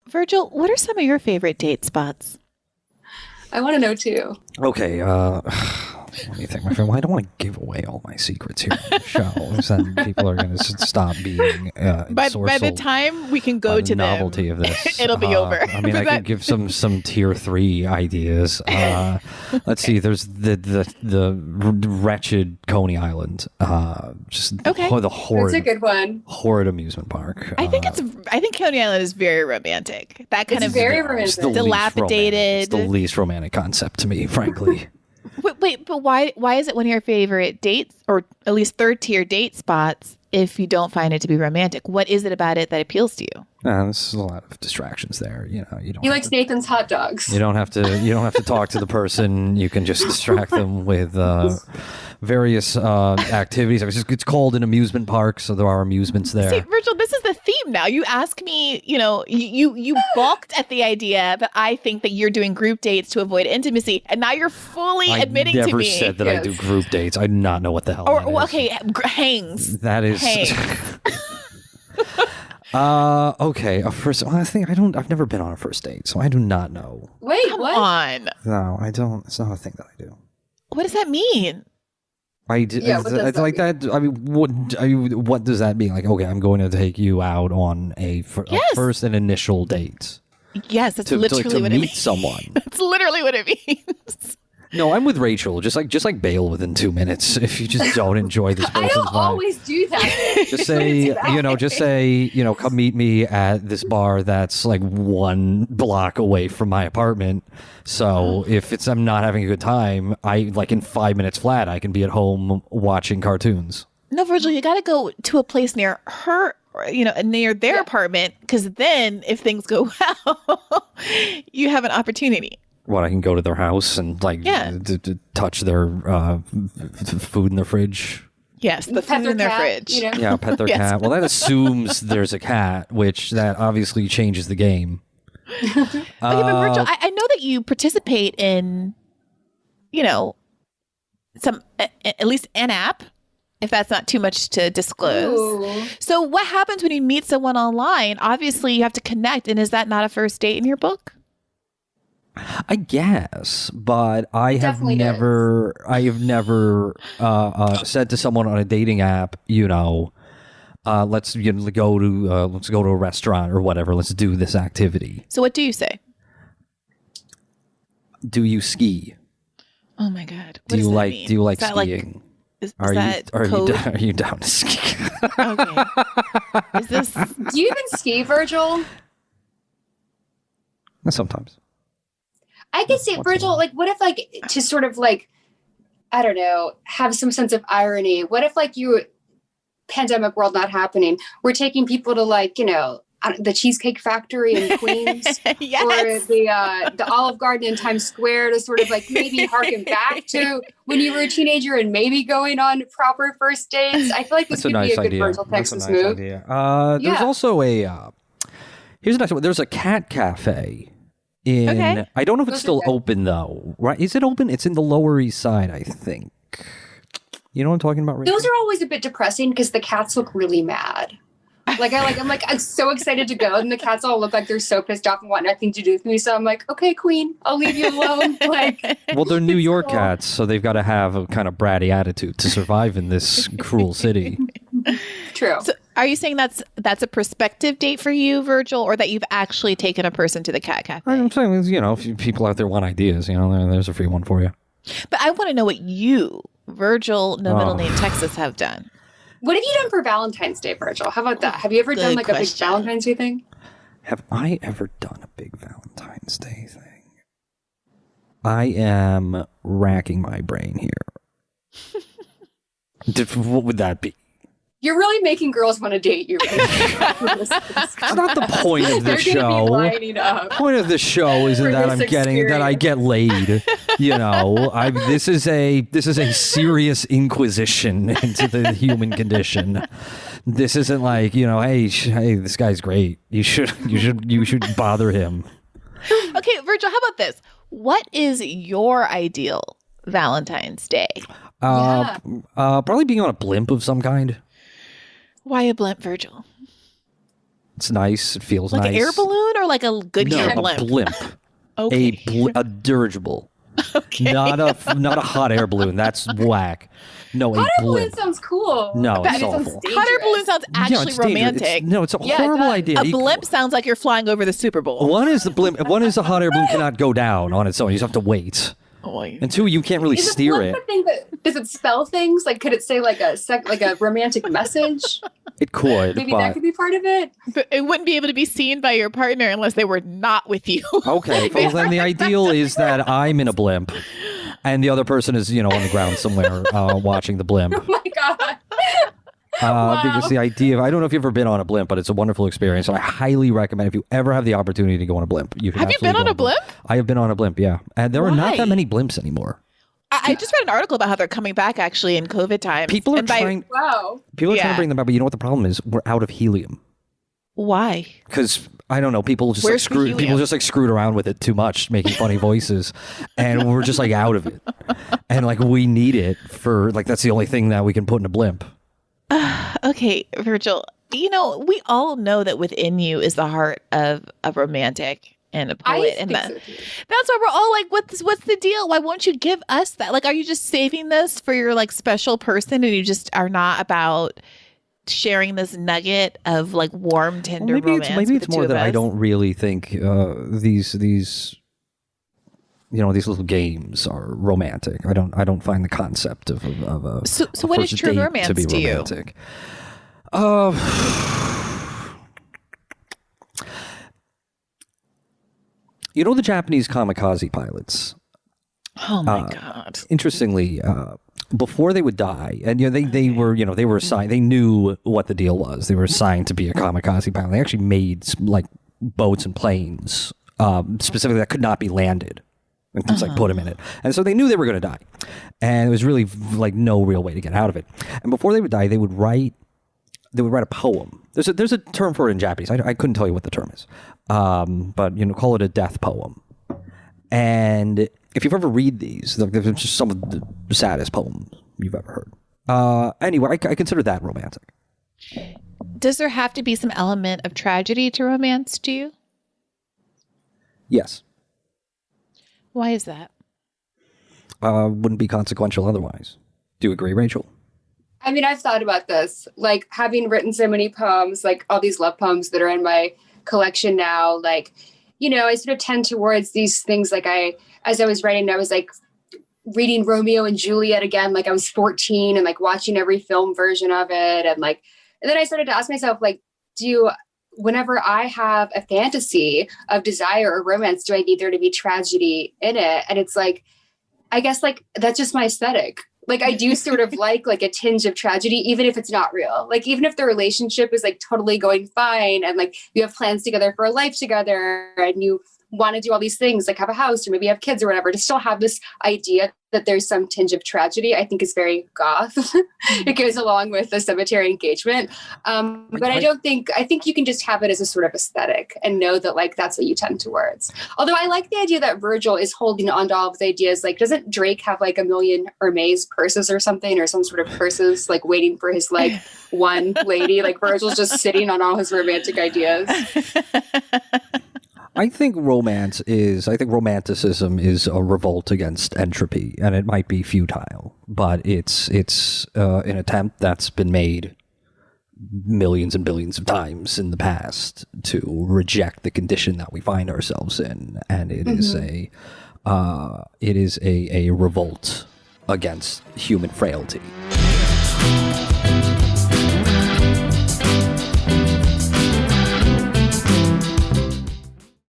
Virgil, what are some of your favorite date spots? I want to know too. Okay, let me think, my friend. Well, I don't want to give away all my secrets here on the show. Then people are going to stop being By the time we can go to novelty them, of this. it'll be over. I mean, I could give some tier 3 ideas. Let's see. There's the wretched Coney Island. Just Okay. the horrid. That's a good one. Horrid amusement park. I think Coney Island is very romantic. That kind It's of very It's romantic. the least dilapidated. romantic. It's the least romantic concept to me, frankly. Wait, but why is it one of your favorite dates, or at least third tier date spots, if you don't find it to be romantic? What is it about it that appeals to you? There's a lot of distractions there. You know, you don't. He likes Nathan's hot dogs. You don't have to. You don't have to talk to the person. You can just distract them with various activities. It's called an amusement park, so there are amusements there. See, Virgil, this is the theme now. You ask me, you balked at the idea that I think that you're doing group dates to avoid intimacy, and now you're fully admitting to me. I never said that I do group dates. I do not know what the hell that is. Okay, hangs. That is. Okay. A first. Well, I've never been on a first date, so I do not know. Wait, Come what? on. No, I don't. It's not a thing that I do. What does that mean? What does it's that like mean? that. I mean, what does that mean? Like, okay, I'm going to take you out on a first and initial date. Yes, that's to literally what it meet means. someone. That's literally what it means. No, I'm with Rachel. Just like bail within 2 minutes if you just don't enjoy this I person's don't vibe. always do that. Just say, come meet me at this bar that's like 1 block away from my apartment. So if I'm not having a good time, in 5 minutes flat, I can be at home watching cartoons. No, Virgil, you got to go to a place near her, near their apartment, because then if things go well, you have an opportunity. What, I can go to their house and to touch their food in their fridge? Yes, the Pet food their in their cat, fridge. Yeah, pet their Yes. cat. Well, that assumes there's a cat, which that obviously changes the game. Okay, but Virgil, I know that you participate in, some, at least an app, if that's not too much to disclose. Ooh. So what happens when you meet someone online? Obviously, you have to connect, and is that not a first date in your book? I guess, but I have Definitely never said to someone on a dating app, let's go to a restaurant or whatever. Let's do this activity. So what do you say? Do you ski? Oh my God. What Do does you that like mean? do you like Is that skiing? Is Are that you code? are you down to ski? Okay. Is this? Do you even ski, Virgil? Sometimes. I could say, Virgil, what if, to sort of, I don't know, have some sense of irony, what if, pandemic world not happening, we're taking people to, the Cheesecake Factory in Queens, Yes. or the Olive Garden in Times Square to sort of, maybe harken back to when you were a teenager and maybe going on proper first dates? I feel like this That's a could nice be a good idea. Virgil That's a Texas nice move. idea. There's Yeah. also here's a nice one. There's a cat cafe Okay. I don't know if it's Those are still good. open though. Right? Is it open? It's in the Lower East Side, I think. You know what I'm talking about, Rachel? Those are always a bit depressing because the cats look really mad. I'm so excited to go, and the cats all look like they're so pissed off and want nothing to do with me. So I'm like, okay, Queen, I'll leave you alone. Well, they're New York cool. cats, so they've got to have a kind of bratty attitude to survive in this cruel city. True. So are you saying that's a prospective date for you, Virgil, or that you've actually taken a person to the cat cafe? I'm saying, if people out there want ideas, there's a free one for you. But I want to know what you, Virgil, no middle name Texas, have done. What have you done for Valentine's Day, Virgil? How about that? Have you ever done Good a big question. Valentine's Day thing? Have I ever done a big Valentine's Day thing? I am racking my brain here. What would that be? You're really making girls want to date you. That's not the point of They're the gonna show. be lining up. The point of the show isn't For that this I get laid. This is a serious inquisition into the human condition. This isn't like, hey, this guy's great. You should bother him. Okay, Virgil, how about this? What is your ideal Valentine's Day? Probably being on a blimp of some kind. Why a blimp, Virgil? It's nice. It feels Like nice. an air balloon or like a good No, air a blimp? blimp. Okay. A dirigible. Okay. Not a hot air balloon. That's whack. No, Hot a air balloon blimp. sounds cool. No, But it's it sounds awful. Hot air balloon dangerous. sounds Yeah, actually it's dangerous. romantic. It's a Yeah, it horrible does. idea. A blimp sounds like you're flying over the Super Bowl. One is the blimp. One is the hot air balloon cannot go down on its own. You just have to wait. And two, you can't really Is steer blimp it. a thing that does it spell things? Like, could it say like a romantic message? It could, Maybe but that could be part of it. But it wouldn't be able to be seen by your partner unless they were not with you. okay. Well, then the ideal is that I'm in a blimp, and the other person is, on the ground somewhere watching the blimp. Oh my god. Because the idea of, I don't know if you've ever been on a blimp, but it's a wonderful experience. And I highly recommend if you ever have the opportunity to go on a blimp. You should Have you been absolutely on go a blimp? I have been on a blimp, yeah. And there are not Why? that many blimps anymore. I just read an article about how they're coming back actually in COVID times. People are And by- trying Wow. to Yeah. bring them back, but you know what the problem is? We're out of helium. Why? Because I don't know, people just Where's the helium? people just like screwed around with it too much, making funny voices, and we're just like out of it. And like we need it for like that's the only thing that we can put in a blimp. Okay, Virgil, we all know that within you is the heart of a romantic and a I poet. think And so too. that's why we're all like, what's the deal? Why won't you give us that? Like, are you just saving this for your like special person and you just are not about sharing this nugget of like warm, tender romance? Maybe with it's the more two that of I us? don't really think these these little games are romantic. I don't find the concept of a So a what is first true date romance to be to you? romantic. The Japanese kamikaze pilots. Oh my God. Interestingly, before they would die, and they were assigned. They knew what the deal was. They were assigned to be a kamikaze pilot. They actually made like boats and planes specifically that could not be landed. And just like put them in it, and so they knew they were going to die, and it was really like no real way to get out of it. And before they would die, they would write a poem. There's a term for it in Japanese. I couldn't tell you what the term is, but call it a death poem. And if you've ever read these, they're just some of the saddest poems you've ever heard. Anyway, I consider that romantic. Does there have to be some element of tragedy to romance to you? Yes, Why is that? wouldn't be consequential otherwise. Do you agree, Rachel? I mean, I've thought about this, like having written so many poems, like all these love poems that are in my collection now, like, I sort of tend towards these things. Like as I was writing, I was like reading Romeo and Juliet again, like I was 14 and like watching every film version of it. And then I started to ask myself, like, whenever I have a fantasy of desire or romance, do I need there to be tragedy in it? And it's like, I guess like, that's just my aesthetic. Like I do sort of like a tinge of tragedy, even if it's not real. Like even if the relationship is like totally going fine and like you have plans together for a life together and you want to do all these things, like have a house or maybe have kids or whatever, to still have this idea that there's some tinge of tragedy, I think is very goth. It goes along with the cemetery engagement. But I think you can just have it as a sort of aesthetic and know that like, that's what you tend towards. Although I like the idea that Virgil is holding on to all of his ideas. Like, doesn't Drake have like a million Hermes purses or something, or some sort of purses, like waiting for his like one lady? Like Virgil's just sitting on all his romantic ideas. I think romanticism is a revolt against entropy, and it might be futile, but it's an attempt that's been made millions and billions of times in the past to reject the condition that we find ourselves in, and it is a revolt against human frailty.